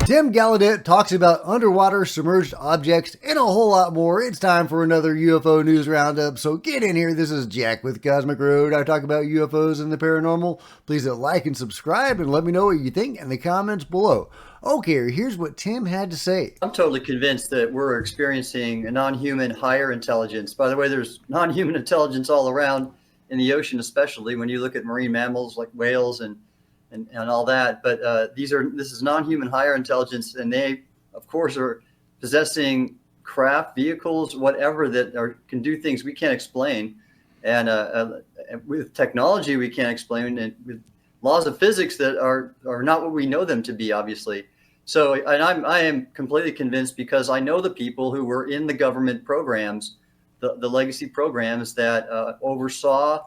Tim Gallaudet talks about underwater submerged objects and a whole lot more. It's time for another UFO news roundup, so get in here. This is Jack with Cosmic Road. I talk about UFOs and the paranormal. Please hit like and subscribe and let me know what you think in the comments below. Okay, here's what Tim had to say. I'm totally convinced that we're experiencing a non-human higher intelligence. By the way, there's non-human intelligence all around in the ocean, especially when you look at marine mammals like whales and all that. But this is non-human higher intelligence, and they, of course, are possessing craft, vehicles, whatever that can do things we can't explain. And with technology we can't explain, and with laws of physics that are not what we know them to be, obviously. So, and I am completely convinced because I know the people who were in the government programs, the legacy programs that oversaw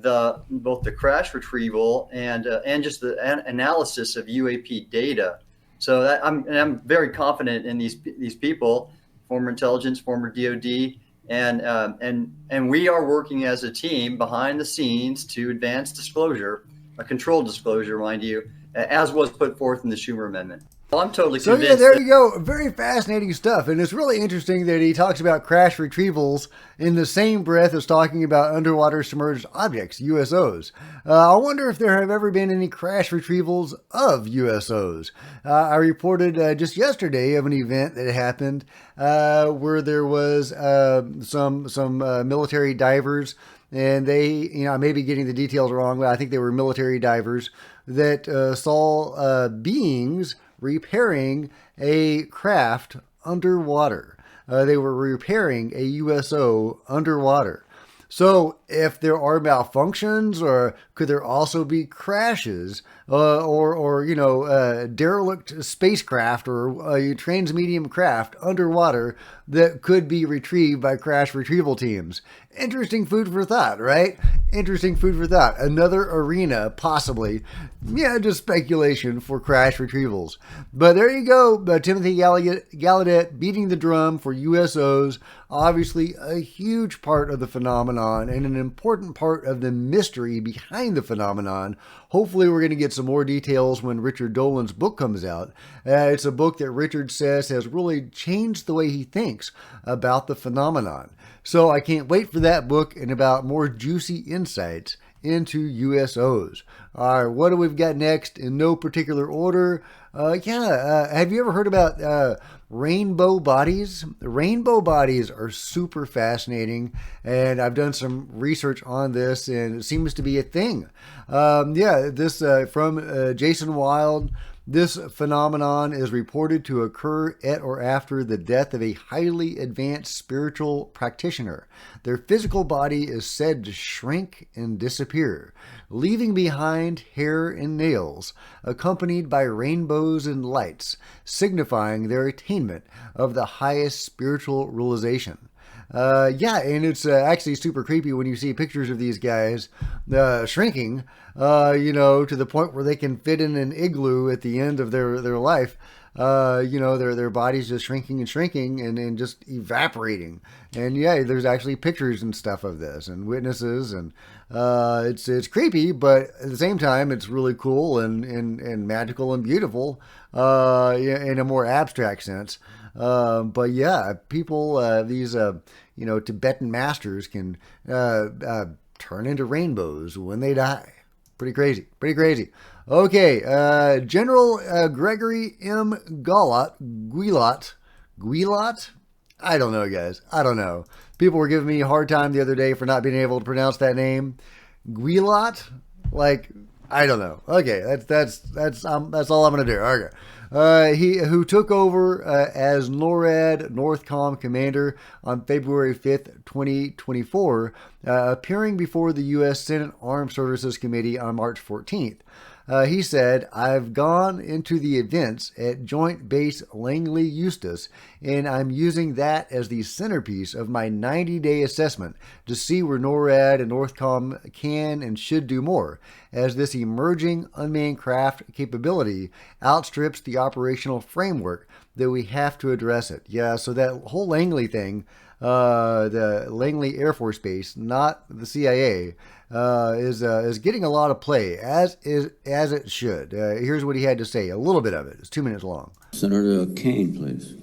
both the crash retrieval and just the analysis of U.A.P. data. So that I'm very confident in these people, former intelligence, former DOD, and we are working as a team behind the scenes to advance disclosure, a controlled disclosure, mind you, as was put forth in the Schumer Amendment. Well, I'm totally convinced. So yeah, there you go. Very fascinating stuff. And it's really interesting that he talks about crash retrievals in the same breath as talking about underwater submerged objects, USOs. I wonder if there have ever been any crash retrievals of USOs. I reported just yesterday of an event that happened where there was some military divers, and they, I may be getting the details wrong, but I think they were military divers that saw beings repairing a craft underwater. They were repairing a USO underwater. So if there are malfunctions, or could there also be crashes, or derelict spacecraft or transmedium craft underwater that could be retrieved by crash retrieval teams? Interesting food for thought, right? Interesting food for thought. Another arena, possibly. Yeah, just speculation for crash retrievals. But there you go. Timothy Gallaudet beating the drum for USOs. Obviously, a huge part of the phenomenon and an important part of the mystery behind the phenomenon. Hopefully, we're going to get some more details when Richard Dolan's book comes out. It's a book that Richard says has really changed the way he thinks about the phenomenon. So I can't wait for that book and about more juicy insights into USOs. All right, what do we've got next in no particular order? Have you ever heard about rainbow bodies? Rainbow bodies are super fascinating, and I've done some research on this, and it seems to be a thing. This from Jason Wild. This phenomenon is reported to occur at or after the death of a highly advanced spiritual practitioner. Their physical body is said to shrink and disappear, leaving behind hair and nails, accompanied by rainbows and lights, signifying their attainment of the highest spiritual realization. And it's actually super creepy when you see pictures of these guys shrinking, to the point where they can fit in an igloo at the end of their life. Their bodies just shrinking and just evaporating. And yeah, there's actually pictures and stuff of this and witnesses, and it's creepy, but at the same time, it's really cool and magical and beautiful in a more abstract sense. But yeah, people, these Tibetan masters can turn into rainbows when they die. Pretty crazy. Okay, General Gregory M. Gallaudet. I don't know, guys. I don't know. People were giving me a hard time the other day for not being able to pronounce that name. Gallaudet? I don't know. Okay, that's all I'm gonna do. Okay. Who took over as NORAD Northcom commander on February 5th, 2024, appearing before the U.S. Senate Armed Services Committee on March 14th. He said, "I've gone into the events at Joint Base Langley Eustis, and I'm using that as the centerpiece of my 90-day assessment to see where NORAD and Northcom can and should do more, as this emerging unmanned craft capability outstrips the operational framework that we have to address it." Yeah, so that whole Langley thing, the Langley Air Force Base, not the CIA, is getting a lot of play, as it should. Here's what he had to say. A little bit of it. It's 2 minutes long. Senator Kane, please.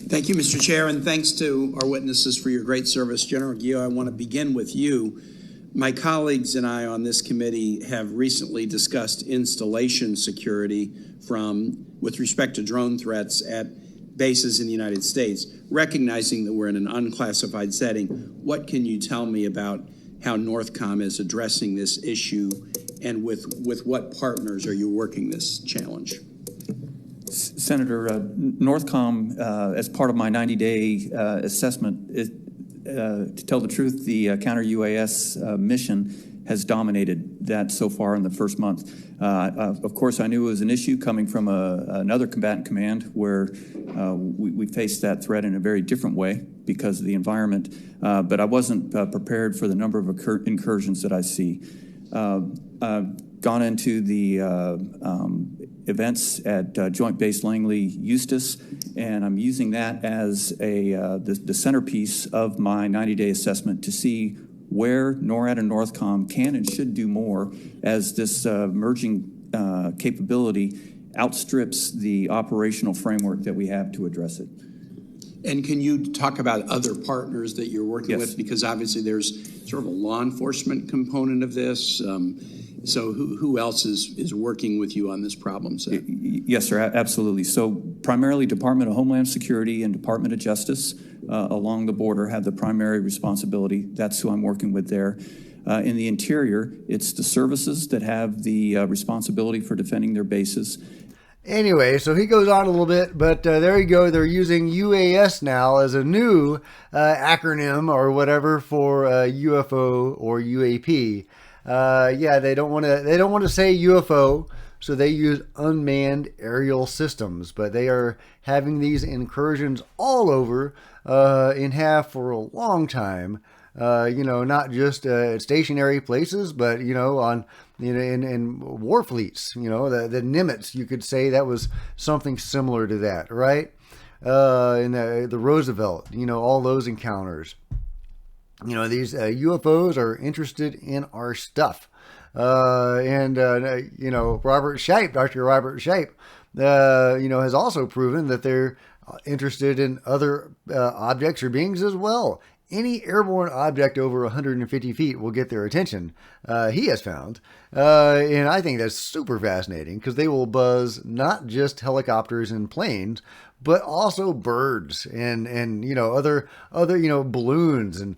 Thank you, Mr. Chair, and thanks to our witnesses for your great service. General Guillaume, I want to begin with you. My colleagues and I on this committee have recently discussed installation security with respect to drone threats at bases in the United States, recognizing that we're in an unclassified setting. What can you tell me about how Northcom is addressing this issue, and with what partners are you working this challenge? Senator, Northcom, as part of my 90-day assessment, to tell the truth, the counter-UAS mission has dominated that so far in the first month. Of course, I knew it was an issue coming from another combatant command where we faced that threat in a very different way because of the environment, but I wasn't prepared for the number of incursions that I see. Gone into the events at Joint Base Langley Eustis, and I'm using that as the centerpiece of my 90-day assessment to see where NORAD and Northcom can and should do more as this merging capability outstrips the operational framework that we have to address it. And can you talk about other partners that you're working Yes. with? Because obviously there's sort of a law enforcement component of this. So who else is working with you on this problem set? Yes, sir, absolutely. So primarily Department of Homeland Security and Department of Justice along the border have the primary responsibility. That's who I'm working with there. In the interior, it's the services that have the responsibility for defending their bases. Anyway, so he goes on a little bit, but there you go. They're using UAS now as a new acronym or whatever for UFO or UAP. Yeah, they don't want to say UFO, so they use unmanned aerial systems. But they are having these incursions all over in half for a long time. Not just stationary places, but on in war fleets. The Nimitz, you could say that was something similar to that, right? In the Roosevelt, all those encounters. These UFOs are interested in our stuff. Robert Shipe, Dr. Robert Shipe, has also proven that they're interested in other objects or beings as well. Any airborne object over 150 feet will get their attention, he has found. And I think that's super fascinating because they will buzz not just helicopters and planes, but also birds and other balloons and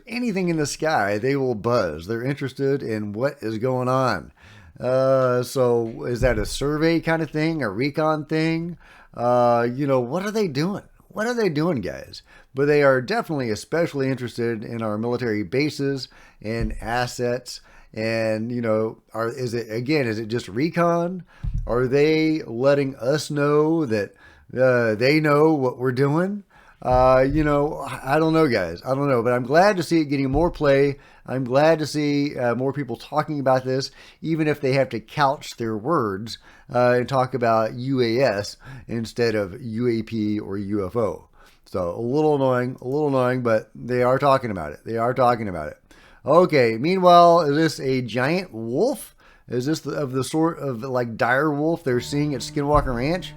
anything in the sky. They will buzz. They're interested in what is going on. So is that a survey kind of thing, a recon thing? What are they doing? What are they doing, guys? But they are definitely especially interested in our military bases and assets. And, is it just recon? Are they letting us know that they know what we're doing? I don't know, guys. I don't know, but I'm glad to see it getting more play. I'm glad to see more people talking about this, even if they have to couch their words and talk about UAS instead of UAP or UFO. So a little annoying, but they are talking about it. Okay. Meanwhile, is this a giant wolf? Is this of the sort of like dire wolf they're seeing at Skinwalker Ranch?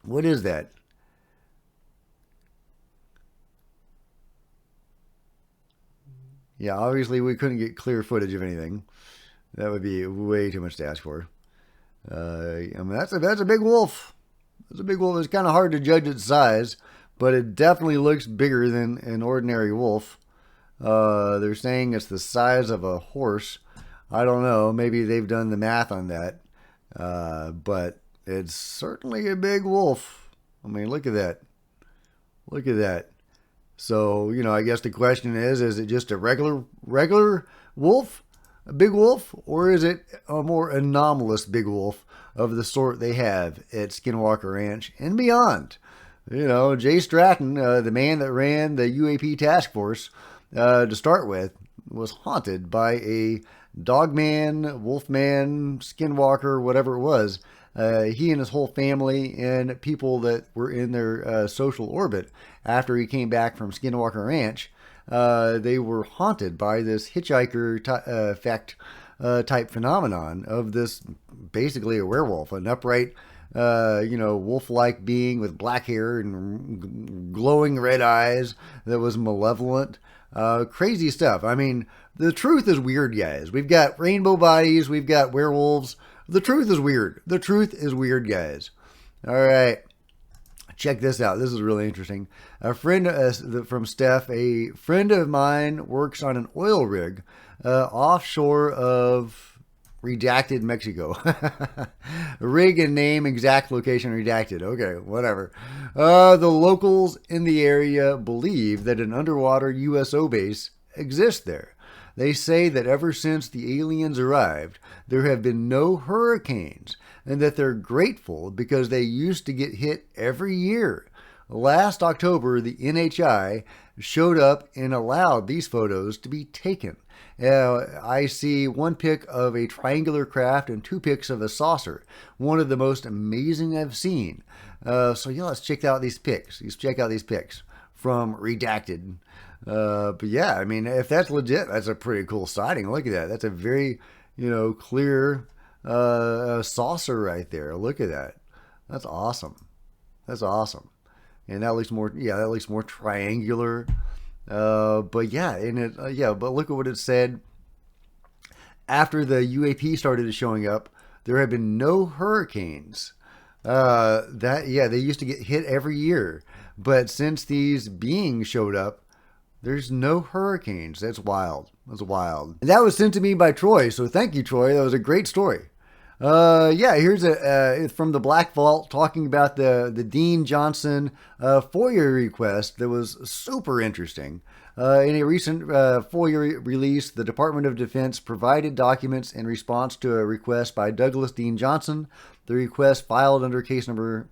What is that? Yeah, obviously we couldn't get clear footage of anything. That would be way too much to ask for. That's a big wolf. It's a big wolf. It's kind of hard to judge its size, but it definitely looks bigger than an ordinary wolf. They're saying it's the size of a horse. I don't know. Maybe they've done the math on that. But it's certainly a big wolf. I mean, look at that. Look at that. So, I guess the question is it just a regular wolf, a big wolf, or is it a more anomalous big wolf of the sort they have at Skinwalker Ranch and beyond? Jay Stratton, the man that ran the UAP task force to start with, was haunted by a dogman, wolfman, skinwalker, whatever it was, He and his whole family and people that were in their social orbit after he came back from Skinwalker Ranch, they were haunted by this hitchhiker effect type phenomenon of this basically a werewolf, an upright, wolf-like being with black hair and glowing red eyes that was malevolent. Crazy stuff. I mean, the truth is weird, guys. We've got rainbow bodies. We've got werewolves. The truth is weird. The truth is weird, guys. All right. Check this out. This is really interesting. A friend from Steph, a friend of mine works on an oil rig offshore of redacted Mexico. Rig and name, exact location redacted. Okay, whatever. The locals in the area believe that an underwater USO base exists there. They say that ever since the aliens arrived, there have been no hurricanes, and that they're grateful because they used to get hit every year. Last October, the NHI showed up and allowed these photos to be taken. I see one pic of a triangular craft and 2 pics of a saucer. One of the most amazing I've seen. So yeah, let's check out these pics. Let's check out these pics from Redacted. But yeah, I mean, if that's legit, that's a pretty cool sighting. Look at that. That's a very, clear saucer right there. Look at that. That's awesome. That's awesome. And that looks more triangular. But yeah, but look at what it said. After the U.A.P. started showing up, there have been no hurricanes. They used to get hit every year. But since these beings showed up, there's no hurricanes. That's wild. That's wild. And that was sent to me by Troy. So thank you, Troy. That was a great story. Here's from the Black Vault talking about the Dean Johnson FOIA request that was super interesting. In a recent FOIA release, the Department of Defense provided documents in response to a request by Douglas Dean Johnson. The request, filed under case number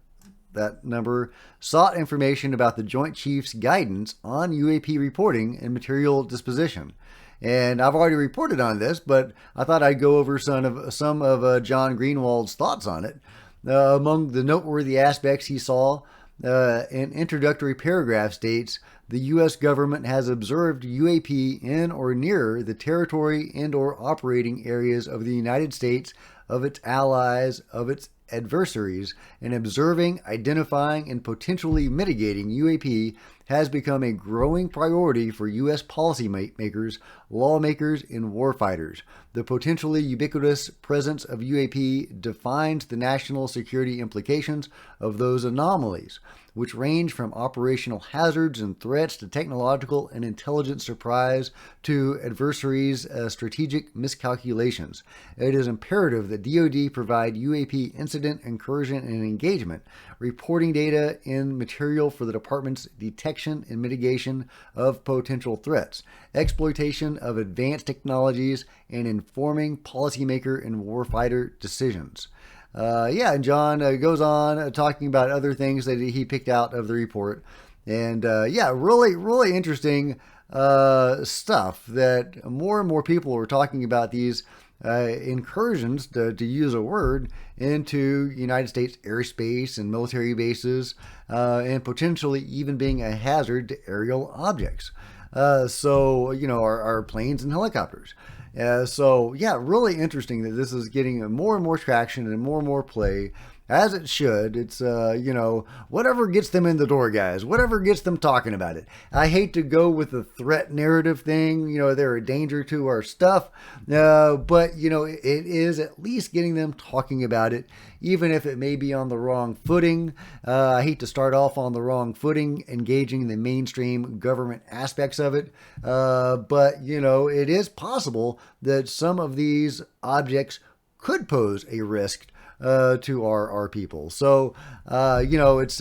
sought information about the Joint Chiefs' guidance on UAP reporting and material disposition. And I've already reported on this, but I thought I'd go over some of John Greenwald's thoughts on it. Among the noteworthy aspects he saw, an introductory paragraph states, the U.S. government has observed UAP in or near the territory and or operating areas of the United States, of its allies, of its adversaries, and observing, identifying, and potentially mitigating UAP has become a growing priority for U.S. policymakers, lawmakers, and warfighters. The potentially ubiquitous presence of UAP defines the national security implications of those anomalies, which range from operational hazards and threats to technological and intelligence surprise to adversaries' strategic miscalculations. It is imperative that DoD provide UAP incident, incursion, and engagement, reporting data and material for the department's detection and mitigation of potential threats, exploitation of advanced technologies, and informing policymaker and warfighter decisions. And John goes on talking about other things that he picked out of the report. And really, really interesting stuff that more and more people are talking about these incursions, to use a word, into United States airspace and military bases, and potentially even being a hazard to aerial objects. Our planes and helicopters. Really interesting that this is getting more and more traction and more play, as it should. It's, whatever gets them in the door, guys, whatever gets them talking about it. I hate to go with the threat narrative thing, they're a danger to our stuff, but, it is at least getting them talking about it, even if it may be on the wrong footing. I hate to start off on the wrong footing, engaging the mainstream government aspects of it, but, it is possible that some of these objects could pose a risk to our people. So it's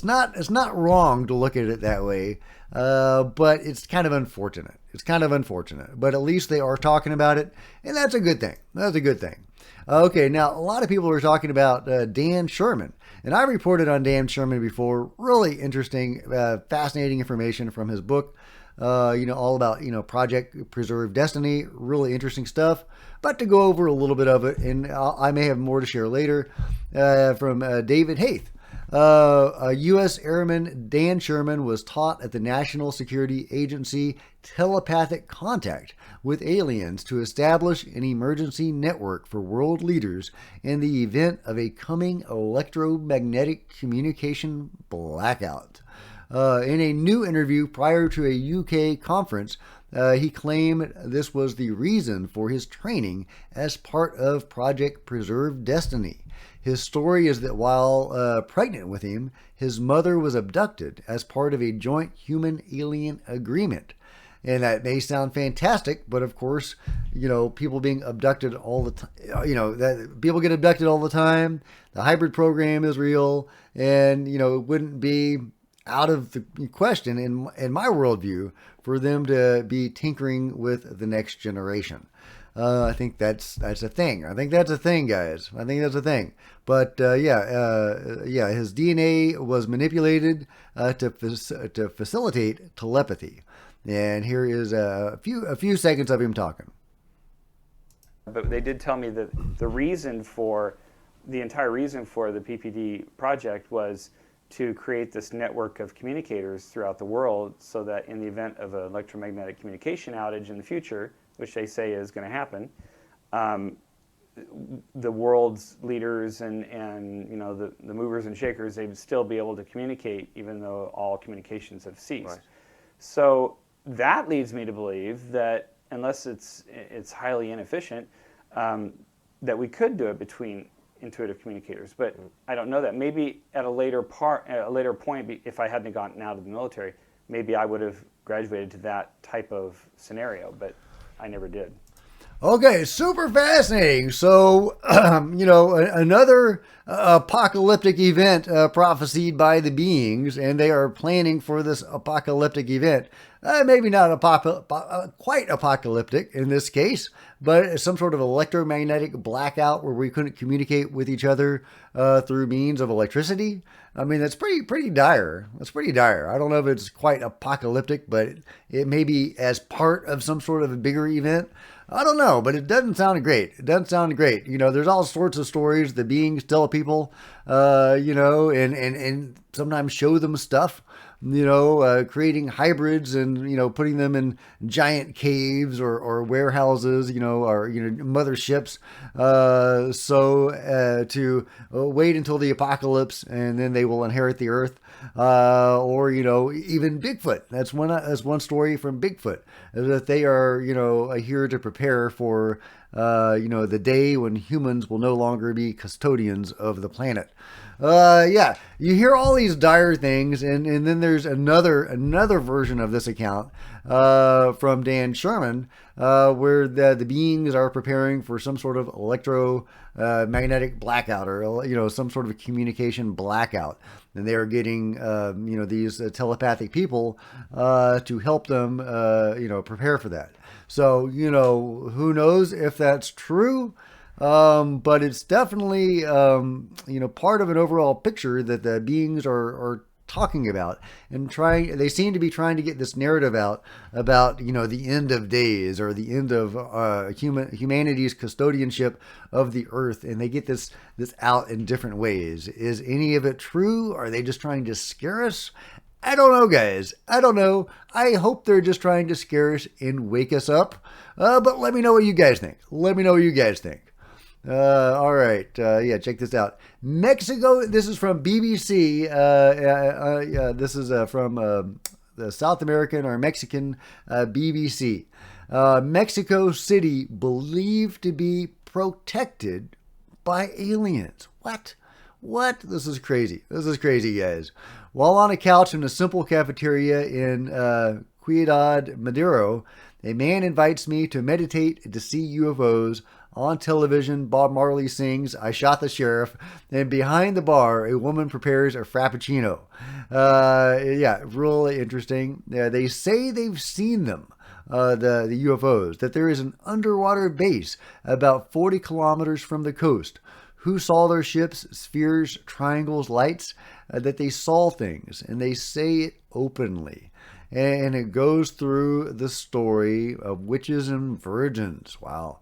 not wrong to look at it that way, but it's kind of unfortunate. But at least they are talking about it, and that's a good thing. Okay, now a lot of people are talking about Dan Sherman, and I reported on Dan Sherman before. Really interesting, fascinating information from his book. all about, Project Preserve Destiny. Really interesting stuff. But to go over a little bit of it, and I may have more to share later, from David Haith. A U.S. Airman Dan Sherman was taught at the National Security Agency telepathic contact with aliens to establish an emergency network for world leaders in the event of a coming electromagnetic communication blackout. In a new interview prior to a UK conference, he claimed this was the reason for his training as part of Project Preserve Destiny. His story is that while pregnant with him, his mother was abducted as part of a joint human-alien agreement. And that may sound fantastic, but of course, people being abducted all the time, that people get abducted all the time. The hybrid program is real, and, it wouldn't be out of the question in my worldview for them to be tinkering with the next generation. I think that's a thing. I think that's a thing, guys. I think that's a thing. But his DNA was manipulated to facilitate telepathy. And here is a few seconds of him talking. But they did tell me that the entire reason for the PPD project was to create this network of communicators throughout the world so that in the event of an electromagnetic communication outage in the future, which they say is going to happen, the world's leaders and the movers and shakers, they would still be able to communicate even though all communications have ceased. Right. So that leads me to believe that unless it's highly inefficient, that we could do it between intuitive communicators, but I don't know that. Maybe at a later point, if I hadn't gotten out of the military, maybe I would have graduated to that type of scenario, but I never did. Okay, super fascinating. So, another apocalyptic event prophesied by the beings, and they are planning for this apocalyptic event. Maybe not quite apocalyptic in this case, but some sort of electromagnetic blackout where we couldn't communicate with each other through means of electricity. I mean, that's pretty dire. That's pretty dire. I don't know if it's quite apocalyptic, but it may be as part of some sort of a bigger event. I don't know, but it doesn't sound great. It doesn't sound great. There's all sorts of stories. The beings tell people, and sometimes show them stuff, creating hybrids and, putting them in giant caves or warehouses, or, motherships, to wait until the apocalypse and then they will inherit the earth, or, even Bigfoot. That's one story from Bigfoot, that they are, here to prepare for, the day when humans will no longer be custodians of the planet. You hear all these dire things, and then there's another version of this account from Dan Sherman, where the beings are preparing for some sort of electromagnetic blackout, or some sort of communication blackout, and they are getting these telepathic people to help them prepare for that. So who knows if that's true. But it's definitely, part of an overall picture that the beings are talking about and they seem to be trying to get this narrative out about, the end of days or the end of, humanity's custodianship of the earth. And they get this out in different ways. Is any of it true? Are they just trying to scare us? I don't know, guys. I don't know. I hope they're just trying to scare us and wake us up. But let me know what you guys think. All right. Check this out. Mexico. This is from BBC. This is from the South American or Mexican BBC. Mexico City believed to be protected by aliens. What? This is crazy. Guys. While on a couch in a simple cafeteria in Ciudad Madero, a man invites me to meditate to see UFOs. On television, Bob Marley sings, "I Shot the Sheriff," and behind the bar, a woman prepares a Frappuccino. Really interesting. They say they've seen them, the UFOs, that there is an underwater base about 40 kilometers from the coast. Who saw their ships, spheres, triangles, lights, that they saw things, and they say it openly. and it goes through the story of witches and virgins. Wow.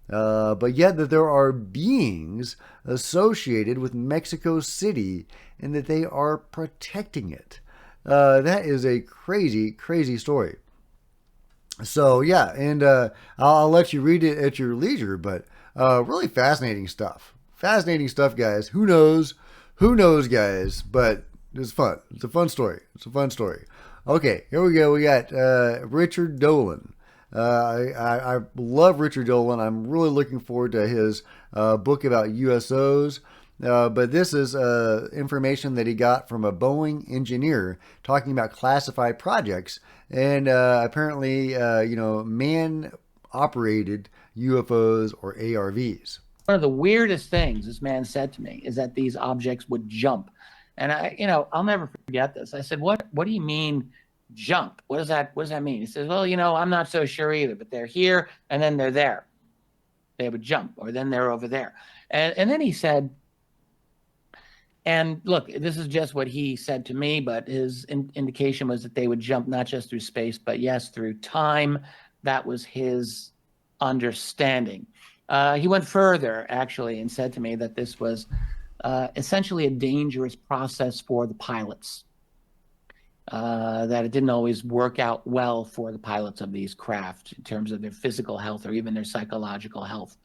But yet that there are beings associated with Mexico City and that they are protecting it. That is a crazy, crazy story. So yeah, and I'll let you read it at your leisure, but really fascinating stuff. Fascinating stuff, guys. Who knows? Who knows, guys? But it's fun. It's a fun story. It's a fun story. Okay, here we go. We got Richard Dolan. I love Richard Dolan. I'm really looking forward to his book about USOs. But this is information that he got from a Boeing engineer talking about classified projects and apparently, man-operated UFOs or ARVs. One of the weirdest things this man said to me is that these objects would jump. And I'll never forget this. I said, what do you mean jump? What does that mean? He says, well, I'm not so sure either, but they're here and then they're there. They would jump, or then they're over there. And then he said, and look, this is just what he said to me, but his indication was that they would jump not just through space, but yes, through time. That was his understanding. He went further, actually, and said to me that this was essentially a dangerous process for the pilots, that it didn't always work out well for the pilots of these craft in terms of their physical health or even their psychological health.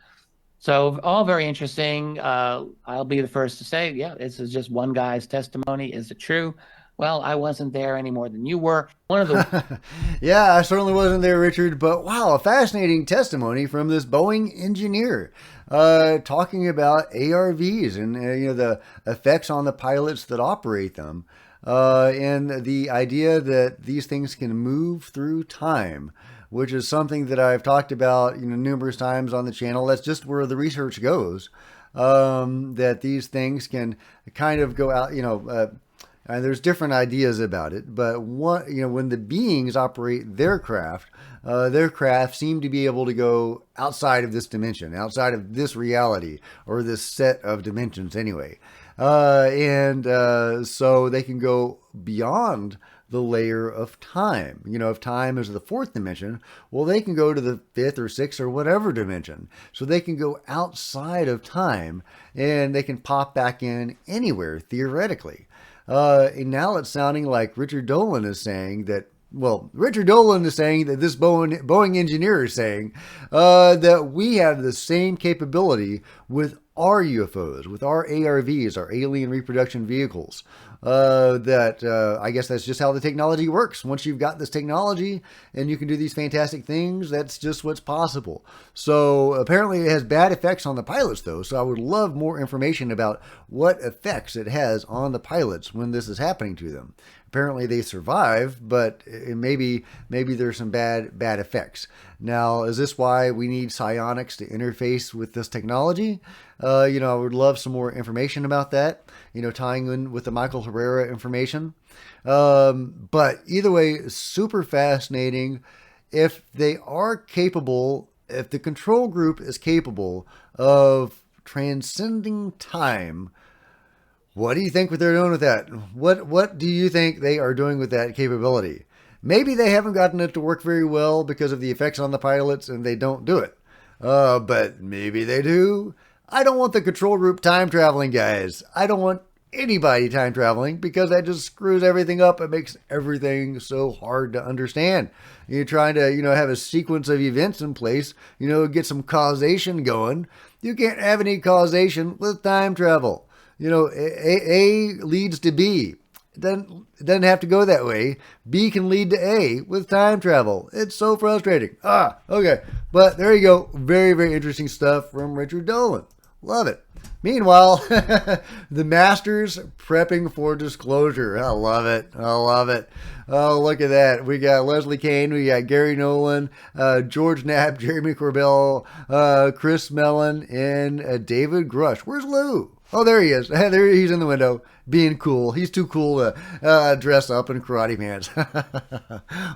So all very interesting. I'll be the first to say, yeah, this is just one guy's testimony. Is it true? Well, I wasn't there any more than you were. One of the Yeah, I certainly wasn't there, Richard. But wow, a fascinating testimony from this Boeing engineer talking about ARVs and the effects on the pilots that operate them, and the idea that these things can move through time, which is something that I've talked about numerous times on the channel. That's just where the research goes. That these things can kind of go out, and there's different ideas about it, but when the beings operate their craft seem to be able to go outside of this dimension, outside of this reality, or this set of dimensions anyway. So they can go beyond the layer of time. If time is the fourth dimension, well, they can go to the fifth or sixth or whatever dimension. So they can go outside of time and they can pop back in anywhere, theoretically. And now it's sounding like Richard Dolan is saying that, Richard Dolan is saying that this Boeing engineer is saying that we have the same capability with our UFOs, with our ARVs, our alien reproduction vehicles. I guess that's just how the technology works. Once you've got this technology and you can do these fantastic things, that's just what's possible. So apparently it has bad effects on the pilots, though. So I would love more information about what effects it has on the pilots when this is happening to them. Apparently they survive, but maybe there's some bad effects. Now, is this why we need psionics to interface with this technology? I would love some more information about that, tying in with the Michael Herrera information. But either way, super fascinating. If they are capable, if the control group is capable of transcending time, what do you think what they're doing with that? What do you think they are doing with that capability? Maybe they haven't gotten it to work very well because of the effects on the pilots and they don't do it. But maybe they do. I don't want the control group time traveling, guys. I don't want anybody time traveling because that just screws everything up. It makes everything so hard to understand. You're trying to, have a sequence of events in place, get some causation going. You can't have any causation with time travel. A leads to B. It doesn't have to go that way. B can lead to A with time travel. It's so frustrating. Okay. But there you go. Very, very interesting stuff from Richard Dolan. Love it. Meanwhile, the Masters prepping for disclosure. I love it. I love it. Oh, look at that. We got Leslie Kane. We got Gary Nolan, George Knapp, Jeremy Corbell, Chris Mellon, and David Grush. Where's Lou? Oh, there he is. There he's in the window. being cool. He's too cool to dress up in karate pants.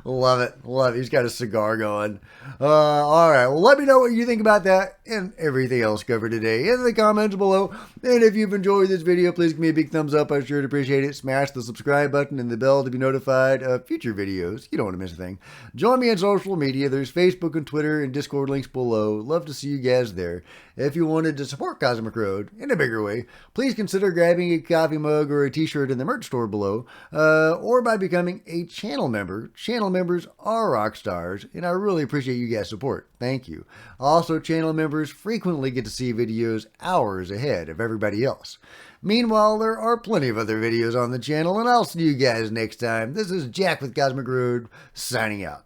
Love it. Love it. He's got a cigar going. All right. Well, let me know what you think about that and everything else covered today in the comments below. And if you've enjoyed this video, please give me a big thumbs up. I sure appreciate it. Smash the subscribe button and the bell to be notified of future videos. You don't want to miss a thing. Join me on social media. There's Facebook and Twitter and Discord links below. Love to see you guys there. If you wanted to support Cosmic Road in a bigger way, please consider grabbing a coffee mug or a t-shirt in the merch store below, or by becoming a channel member. Channel members are rock stars, and I really appreciate you guys' support. Thank you. Also, channel members frequently get to see videos hours ahead of everybody else. Meanwhile, there are plenty of other videos on the channel, and I'll see you guys next time. This is Jack with Cosmic Road, signing out.